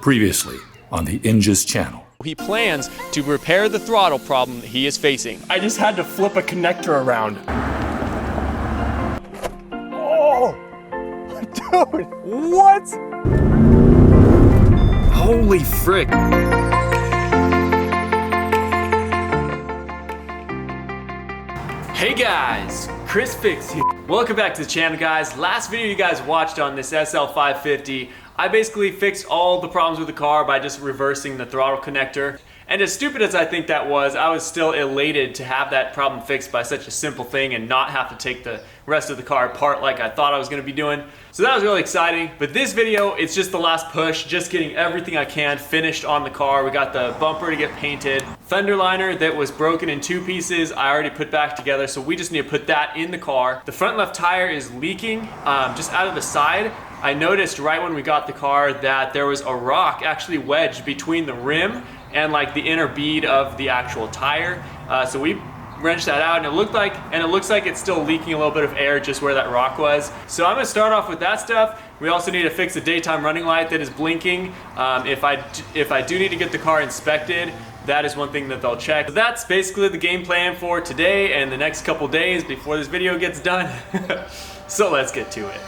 Previously on the Inja's channel. He plans to repair the throttle problem that he is facing. I just had to flip a connector around. Oh! Dude, what? Holy frick. Hey guys, Chris Fix here. Welcome back to the channel, guys. Last video you guys watched on this SL550, I basically fixed all the problems with the car by just reversing the throttle connector. And as stupid as I think that was, I was still elated to have that problem fixed by such a simple thing and not have to take the rest of the car apart like I thought I was gonna be doing. So that was really exciting. But this video, it's just the last push, just getting everything I can finished on the car. We got the bumper to get painted. Fender liner that was broken in two pieces, I already put back together, so we just need to put that in the car. The front left tire is leaking just out of the side. I noticed right when we got the car that there was a rock actually wedged between the rim and like the inner bead of the actual tire. So we wrenched that out and it looks like it's still leaking a little bit of air just where that rock was. So I'm gonna start off with that stuff. We also need to fix the daytime running light that is blinking. If I do need to get the car inspected, that is one thing that they'll check. So that's basically the game plan for today and the next couple days before this video gets done. So let's get to it.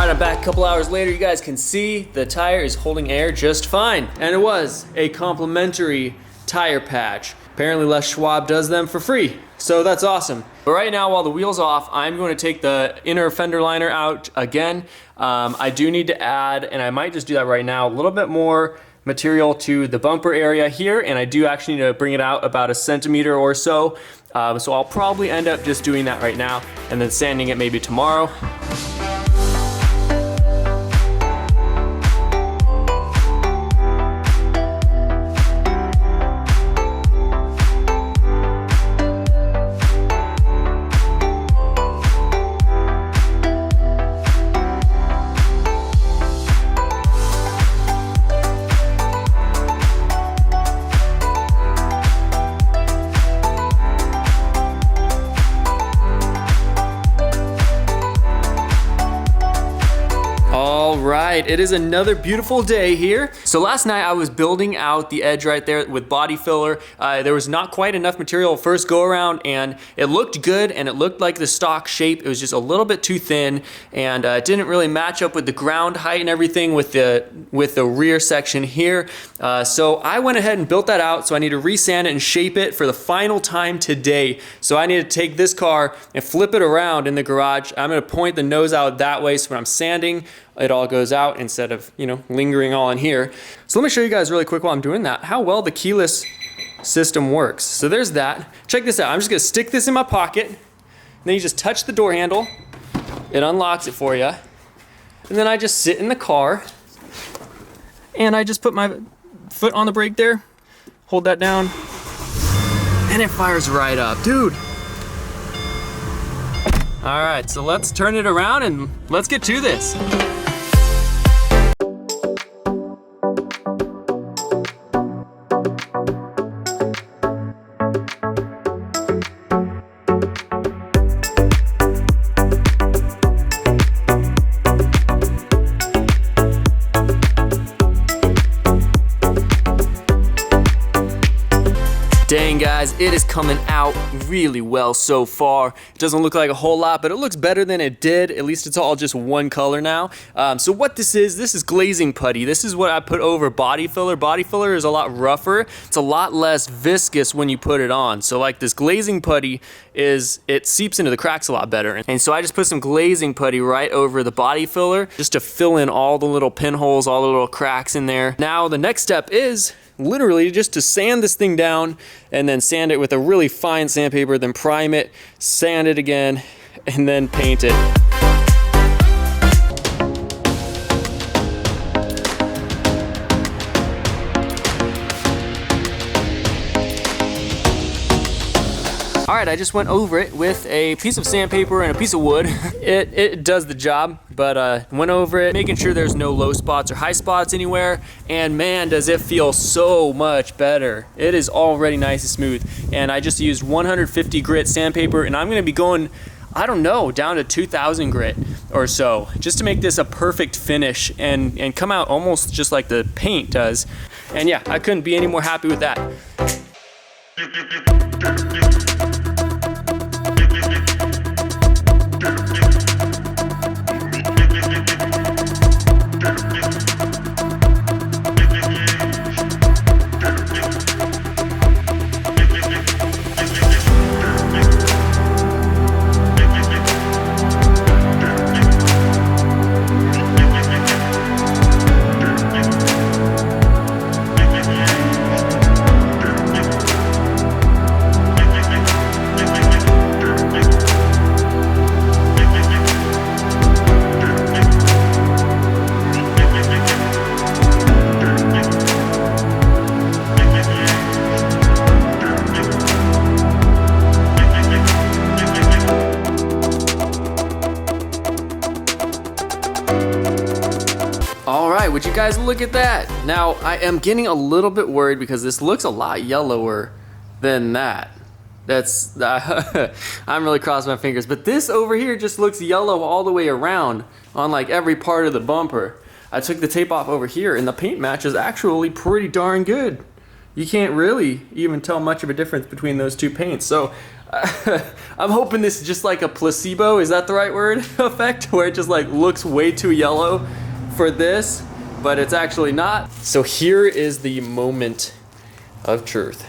I'm back a couple hours later. You guys can see the tire is holding air just fine. And it was a complimentary tire patch. Apparently Les Schwab does them for free. So that's awesome. But right now, while the wheel's off, I'm going to take the inner fender liner out again. I do need to add, and I might just do that right now, a little bit more material to the bumper area here. And I do actually need to bring it out about a centimeter or so. So I'll probably end up just doing that right now and then sanding it maybe tomorrow. Right, it is another beautiful day here. So last night I was building out the edge right there with body filler. There was not quite enough material first go around and it looked good and it looked like the stock shape. It was just a little bit too thin and it didn't really match up with the ground height and everything with the rear section here. So I went ahead and built that out. So I need to resand it and shape it for the final time today. So I need to take this car and flip it around in the garage. I'm gonna point the nose out that way so when I'm sanding, it all goes out instead of, you know, lingering all in here. So let me show you guys really quick while I'm doing that, how well the keyless system works. So there's that. Check this out. I'm just gonna stick this in my pocket. And then you just touch the door handle. It unlocks it for you. And then I just sit in the car and I just put my foot on the brake there, hold that down, and it fires right up. Dude. All right, so let's turn it around and let's get to this. Dang guys, it is coming out really well so far. It doesn't look like a whole lot, but it looks better than it did. At least it's all just one color now. So what this is glazing putty. This is what I put over body filler. Body filler is a lot rougher. It's a lot less viscous when you put it on. So like this glazing putty it seeps into the cracks a lot better. And so I just put some glazing putty right over the body filler just to fill in all the little pinholes, all the little cracks in there. Now the next step is literally just to sand this thing down and then sand it with a really fine sandpaper, then prime it, sand it again, and then paint it. All right, I just went over it with a piece of sandpaper and a piece of wood. It does the job, but went over it, making sure there's no low spots or high spots anywhere, and man, does it feel so much better. It is already nice and smooth, and I just used 150 grit sandpaper, and I'm gonna be going, I don't know, down to 2,000 grit or so, just to make this a perfect finish and come out almost just like the paint does. And yeah, I couldn't be any more happy with that. Would you guys look at that? Now, I am getting a little bit worried because this looks a lot yellower than that. That's, I'm really crossing my fingers, but this over here just looks yellow all the way around on like every part of the bumper. I took the tape off over here and the paint match is actually pretty darn good. You can't really even tell much of a difference between those two paints. So I'm hoping this is just like a placebo, is that the right word, effect, where it just like looks way too yellow for this, but it's actually not. So here is the moment of truth.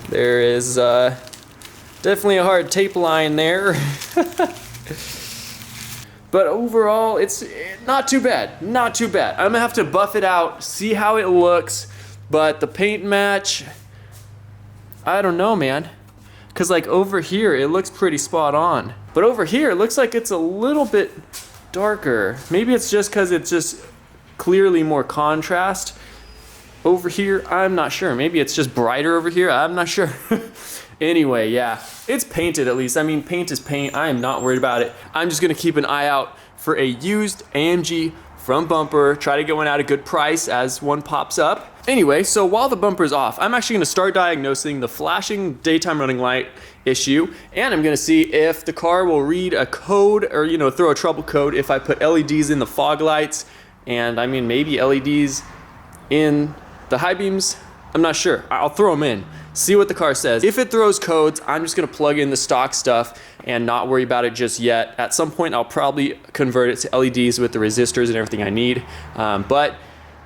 There is definitely a hard tape line there. But overall, it's not too bad, not too bad. I'm gonna have to buff it out, see how it looks, but the paint match, I don't know, man. Cause like over here, it looks pretty spot on. But over here, it looks like it's a little bit darker. Maybe it's just cause it's just clearly more contrast. Over here, I'm not sure. Maybe it's just brighter over here, I'm not sure. Anyway, yeah, it's painted at least. I mean, paint is paint. I am not worried about it. I'm just gonna keep an eye out for a used AMG from Bumper, try to get one at a good price as one pops up. Anyway, so while the bumper's off, I'm actually gonna start diagnosing the flashing daytime running light issue, and I'm gonna see if the car will read a code or, you know, throw a trouble code if I put LEDs in the fog lights, and I mean, maybe LEDs in the high beams. I'm not sure. I'll throw them in, see what the car says. If it throws codes, I'm just gonna plug in the stock stuff and not worry about it just yet. At some point, I'll probably convert it to LEDs with the resistors and everything I need. But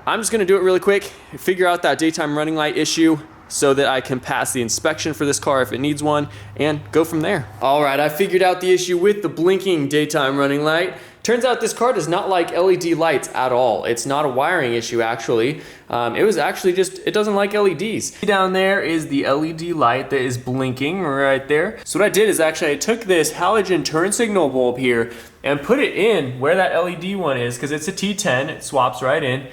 I'm just gonna do it really quick, figure out that daytime running light issue so that I can pass the inspection for this car if it needs one, and go from there. All right, I figured out the issue with the blinking daytime running light. Turns out this car does not like LED lights at all. It's not a wiring issue, actually. It was actually just, it doesn't like LEDs. Down there is the LED light that is blinking right there. So what I did is actually I took this halogen turn signal bulb here and put it in where that LED one is, because it's a T10, it swaps right in,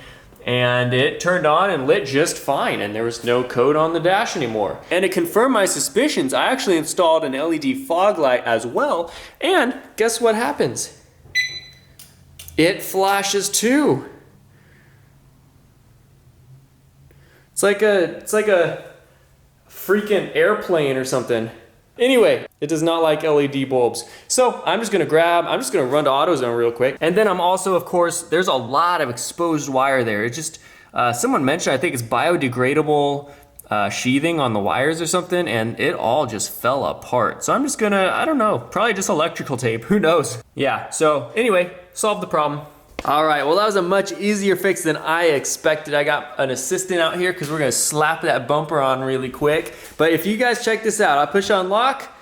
and it turned on and lit just fine, and there was no code on the dash anymore. And to confirm my suspicions, I actually installed an LED fog light as well, and guess what happens? It flashes too. It's like a freaking airplane or something. Anyway, it does not like LED bulbs. So I'm just gonna run to AutoZone real quick. And then I'm also, of course, there's a lot of exposed wire there. It just, someone mentioned, I think it's biodegradable sheathing on the wires or something, and it all just fell apart. So I'm just gonna, I don't know, probably just electrical tape, who knows? Yeah, so anyway, solved the problem. All right, well that was a much easier fix than I expected. I got an assistant out here because we're gonna slap that bumper on really quick. But if you guys check this out, I push on lock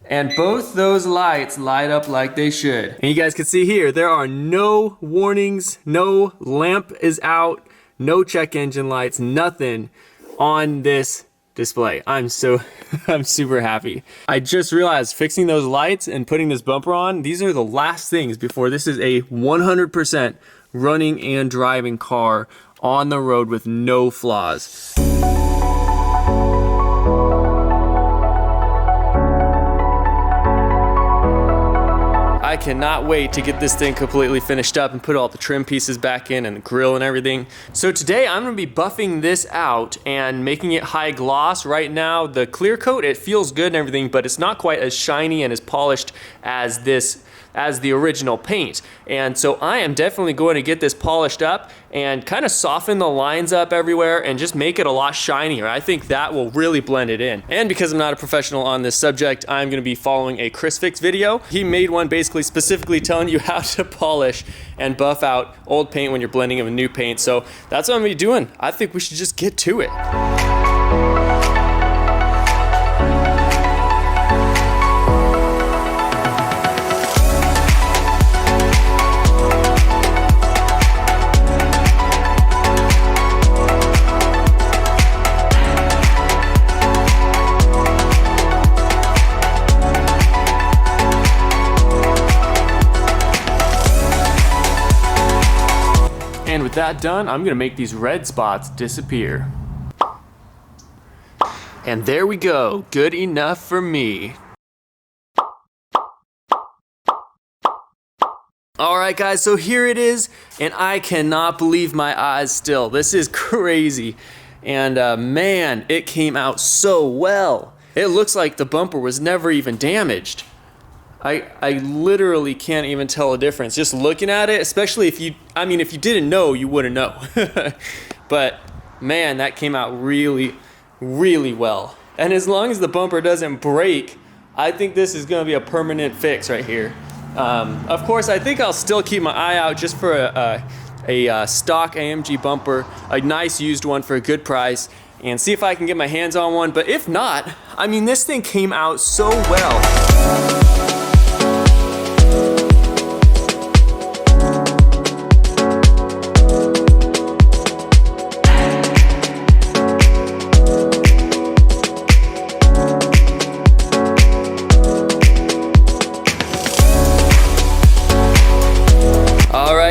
and both those lights light up like they should. And you guys can see here, there are no warnings, no lamp is out, no check engine lights, nothing on this display. I'm super happy. I just realized fixing those lights and putting this bumper on, these are the last things before this is a 100% running and driving car on the road with no flaws. I cannot wait to get this thing completely finished up and put all the trim pieces back in and the grill and everything. So today I'm gonna be buffing this out and making it high gloss. Right now, the clear coat, it feels good and everything, but it's not quite as shiny and as polished as the original paint. And so I am definitely going to get this polished up and kind of soften the lines up everywhere and just make it a lot shinier. I think that will really blend it in. And because I'm not a professional on this subject, I'm gonna be following a Chris Fix video. He made one basically specifically telling you how to polish and buff out old paint when you're blending it with new paint. So that's what I'm gonna be doing. I think we should just get to it. And with that done, I'm gonna make these red spots disappear. And there we go, good enough for me. All right guys, so here it is, and I cannot believe my eyes still. This is crazy. And man, it came out so well. It looks like the bumper was never even damaged. I literally can't even tell a difference. Just looking at it, especially if you didn't know, you wouldn't know. But man, that came out really, really well. And as long as the bumper doesn't break, I think this is gonna be a permanent fix right here. Of course, I think I'll still keep my eye out just for a stock AMG bumper, a nice used one for a good price, and see if I can get my hands on one. But if not, I mean, this thing came out so well.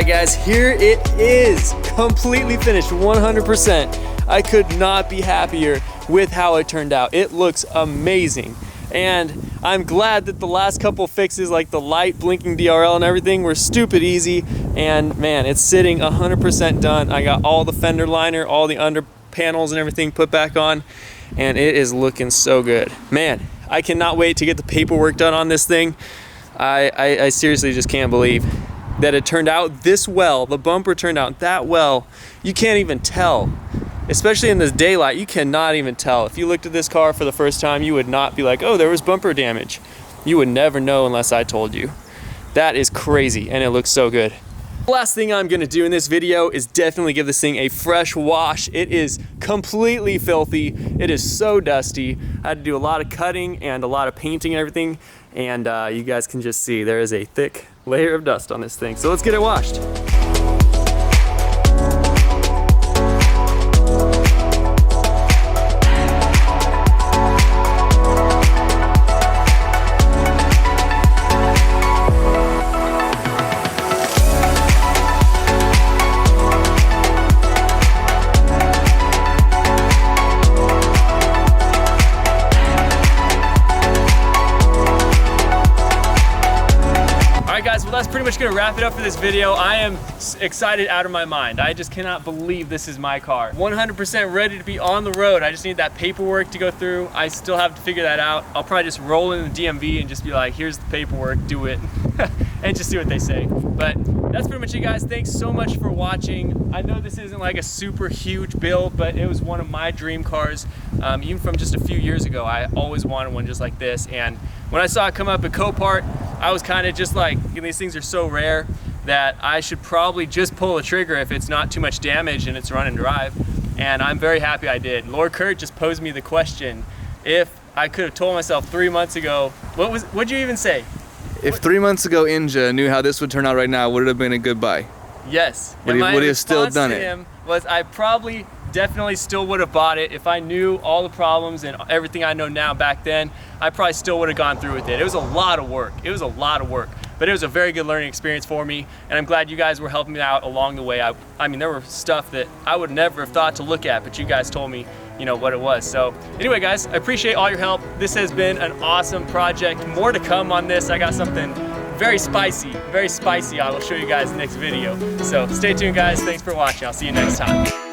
Guys, here it is, completely finished, 100%. I could not be happier with how it turned out. It looks amazing. And I'm glad that the last couple fixes, like the light blinking DRL and everything, were stupid easy. And man, it's sitting 100% done. I got all the fender liner, all the under panels and everything put back on, and it is looking so good. Man, I cannot wait to get the paperwork done on this thing. I seriously just can't believe that it turned out this well. The bumper turned out that well. You can't even tell, especially in this daylight. You cannot even tell. If you looked at this car for the first time, you would not be like, oh, there was bumper damage. You would never know unless I told you. That is crazy, and it looks so good. The last thing I'm gonna do in this video is definitely give this thing a fresh wash. It is completely filthy. It is so dusty. I had to do a lot of cutting and a lot of painting and everything, and you guys can just see there is a thick layer of dust on this thing. So let's get it washed. Well, that's pretty much gonna wrap it up for this video. I am excited out of my mind. I just cannot believe this is my car. 100% ready to be on the road. I just need that paperwork to go through. I still have to figure that out. I'll probably just roll in the DMV and just be like, here's the paperwork, do it. And just see what they say. But that's pretty much it, guys. Thanks so much for watching. I know this isn't like a super huge build, but it was one of my dream cars. Even from just a few years ago, I always wanted one just like this. And when I saw it come up at Copart, I was kind of just like, these things are so rare that I should probably just pull the trigger if it's not too much damage and it's run and drive. And I'm very happy I did. Lord Kurt just posed me the question, if I could have told myself 3 months ago, what'd you even say? If 3 months ago Inja knew how this would turn out right now, would it have been a good buy? Yes. Would he have still done it? Him was I probably definitely still would have bought it. If I knew all the problems and everything I know now back then, I probably still would have gone through with it. It was a lot of work. It was a lot of work. But it was a very good learning experience for me, and I'm glad you guys were helping me out along the way. I mean, there were stuff that I would never have thought to look at, but you guys told me, you know, what it was. So anyway, guys, I appreciate all your help. This has been an awesome project. More to come on this. I got something very spicy I will show you guys next video. So stay tuned, guys. Thanks for watching. I'll see you next time.